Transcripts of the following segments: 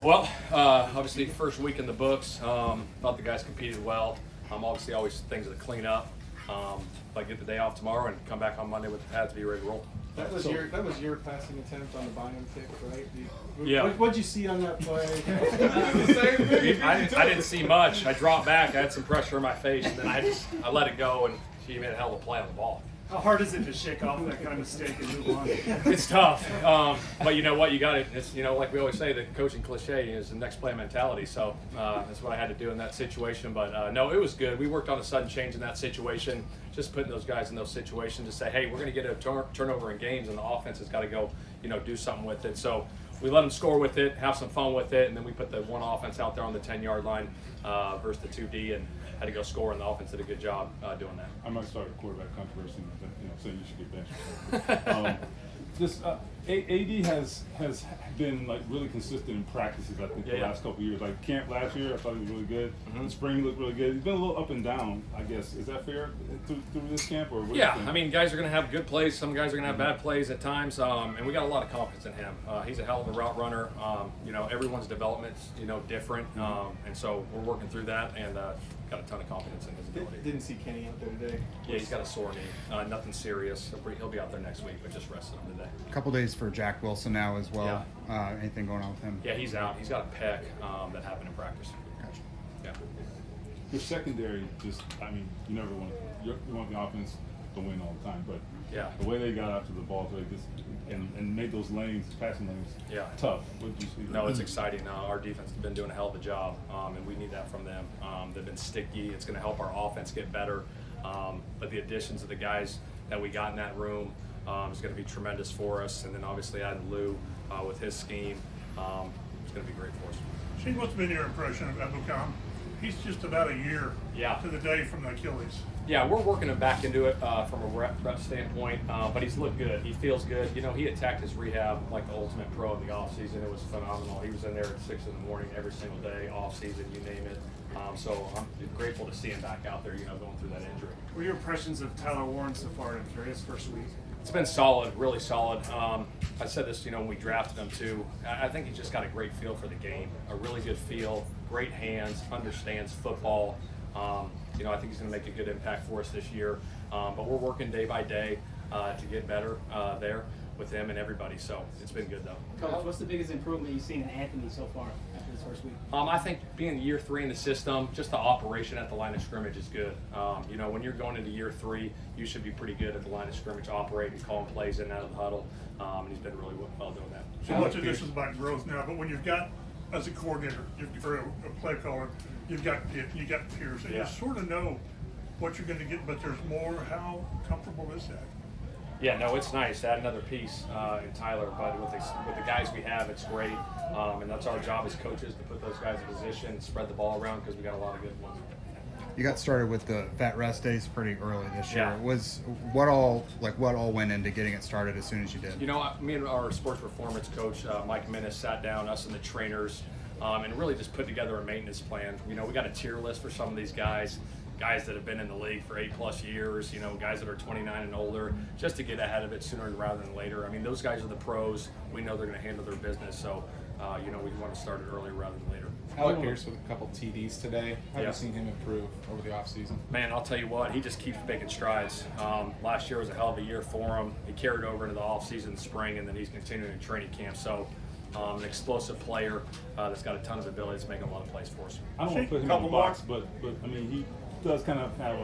Well, obviously first week in the books. Thought the guys competed well. Obviously always things to clean up. If I get the day off tomorrow and come back on Monday with the pads, be ready to roll. That was your passing attempt on the buy-in pick, right? What'd you see on that play? I didn't see much. I dropped back. I had some pressure in my face, and then I let it go, and she made a hell of a play on the ball. How hard is it to shake off that kind of mistake and move on? It's tough, but you know what? You got it. It's like we always say, the coaching cliche is the next play mentality. So that's what I had to do in that situation. But no, it was good. We worked on a sudden change in that situation, just putting those guys in those situations to say, hey, we're going to get a turnover in games, and the offense has got to go, do something with it. So we let them score with it, have some fun with it, and then we put the one offense out there on the 10-yard line versus the 2D, and had to go score, and the offense did a good job doing that. I might start a quarterback controversy, saying you should get benched. AD has been like really consistent in practices. I think the last couple of years, like camp last year, I thought he was really good. Mm-hmm. The spring he looked really good. He's been a little up and down, I guess. Is that fair through this camp? Or what yeah, I mean, guys are going to have good plays. Some guys are going to have bad plays at times, and we got a lot of confidence in him. He's a hell of a route runner. Everyone's development's different, and so we're working through that, and got a ton of confidence in his ability. Didn't see Kenny out there today. Yeah, he's got a sore knee. Nothing serious. He'll be out there next week, but just rested him today. A couple days for Jack Wilson now as well. Yeah. Anything going on with him? Yeah, he's out. He's got a pec that happened in practice. Gotcha. Yeah. Your secondary, you never want the offense to win all the time, but the way they got after the ball, and made those passing lanes, tough. What did you see? No, it's exciting. Our defense has been doing a hell of a job, and we need that from them. They've been sticky. It's going to help our offense get better. But the additions of the guys that we got in that room is going to be tremendous for us. And then obviously adding Lou with his scheme, it's going to be great for us. Shane, what's been your impression of Ebukam? He's just about a year to the day from the Achilles. Yeah, we're working him back into it from a rep standpoint, but he's looked good. He feels good. He attacked his rehab like the ultimate pro in the offseason. It was phenomenal. He was in there at 6 in the morning every single day, offseason, you name it. So I'm grateful to see him back out there, going through that injury. What are your impressions of Tyler Warren so far after his first week? It's been solid, really solid. I said this, when we drafted him too. I think he's just got a great feel for the game, a really good feel, great hands, understands football. I think he's going to make a good impact for us this year. But we're working day by day to get better there with him and everybody. So it's been good, though. Coach, what's the biggest improvement you've seen in Anthony so far after his first week? I think being year 3 in the system, just the operation at the line of scrimmage is good. When you're going into year 3, you should be pretty good at the line of scrimmage, operating, calling plays in and out of the huddle. And he's been really well doing that. So much of this is about growth now, but when you've got, as a coordinator, or a play caller, you've got peers, and you sort of know what you're going to get, but there's more. How comfortable is that? Yeah, no, it's nice to add another piece in Tyler, but with the guys we have, it's great, and that's our job as coaches to put those guys in position, spread the ball around because we got a lot of good ones. You got started with the vet rest days pretty early this year. Yeah. What all went into getting it started as soon as you did? Me and our sports performance coach, Mike Minnis, sat down, us and the trainers, and really just put together a maintenance plan. We got a tier list for some of these guys that have been in the league for 8+ years, guys that are 29 and older, just to get ahead of it sooner rather than later. I mean, those guys are the pros. We know they're going to handle their business, so we want to start it earlier rather than later. Alec Pierce with a couple TDs today. How have you seen him improve over the offseason? Man, I'll tell you what, he just keeps making strides. Last year was a hell of a year for him. He carried over into the offseason, spring, and then he's continuing in training camp. So an explosive player that's got a ton of ability to make a lot of plays for us. I don't want to put him in the box, but I mean, he does kind of have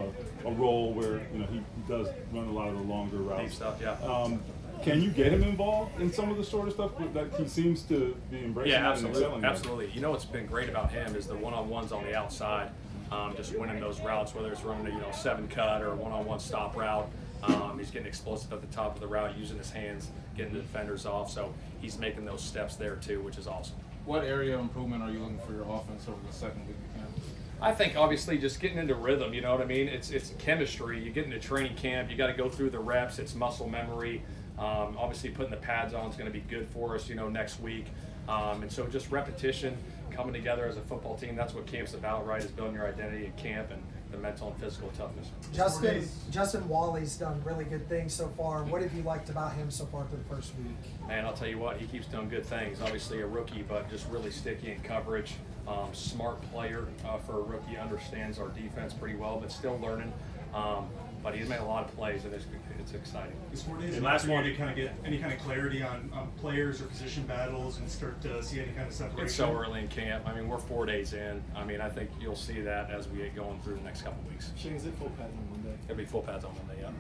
a role where he does run a lot of the longer routes. Deep stuff, yeah. Can you get him involved in some of the shorter stuff that he seems to be embracing? Yeah, absolutely. Absolutely. What's been great about him is the one-on-ones on the outside, just winning those routes, whether it's running a 7-cut or a one-on-one stop route. He's getting explosive at the top of the route, using his hands, getting the defenders off. So he's making those steps there too, which is awesome. What area of improvement are you looking for your offense over the second week of camp? I think obviously just getting into rhythm, you know what I mean? It's chemistry. You get into training camp, you got to go through the reps. It's muscle memory. Obviously putting the pads on is going to be good for us, next week. And so just repetition, coming together as a football team. That's what camp's about, right? Is building your identity at camp and the mental and physical toughness. Justin Wally's done really good things so far. What have you liked about him so far through the first week? Man, I'll tell you what, he keeps doing good things. Obviously a rookie, but just really sticky in coverage. Smart player for a rookie, understands our defense pretty well, but still learning. But he's made a lot of plays, and it's exciting. Is 4 days And enough last for you one to kind of get any kind of clarity on players or position battles and start to see any kind of separation? It's so early in camp. I mean, we're 4 days in. I mean, I think you'll see that as we get going through the next couple of weeks. Shane, is it full pads on Monday? It'll be full pads on Monday, yeah.